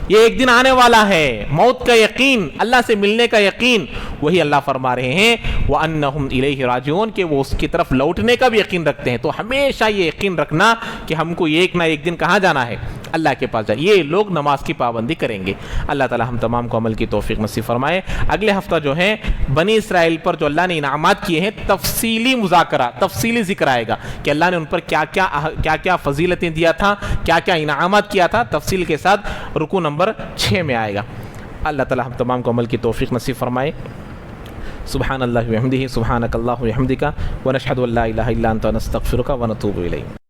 یہ ایک دن آنے والا ہے۔ موت کا یقین، اللہ سے ملنے کا یقین، وہی اللہ فرما رہے ہیں وَأَنَّهُمْ إِلَيْهِ رَاجِعُونَ، کہ وہ اس کی طرف لوٹنے کا بھی یقین رکھتے ہیں۔ تو ہمیشہ یہ یقین رکھنا کہ ہم کو ایک نہ ایک دن کہاں جانا ہے، اللہ کے پاس جائے، یہ لوگ نماز کی پابندی کریں گے۔ اللہ تعالی ہم تمام کو عمل کی توفیق نصیب فرمائے۔ اگلے ہفتہ جو ہے بنی اسرائیل پر جو اللہ نے انعامات کیے ہیں، تفصیلی مذاکرہ، تفصیلی ذکر آئے گا کہ اللہ نے ان پر کیا کیا فضیلتیں دیا تھا، کیا کیا انعامات کیا تھا، تفصیل کے ساتھ رکوع نمبر 6 میں آئے گا۔ اللہ تعالی ہم تمام کو عمل کی توفیق نصیب فرمائے۔ سبحان اللہ وبحمدہ، سبحانک اللہم وبحمدک، ونشہد ان لا الہ الا انت، نستغفرک ونتوب الیک۔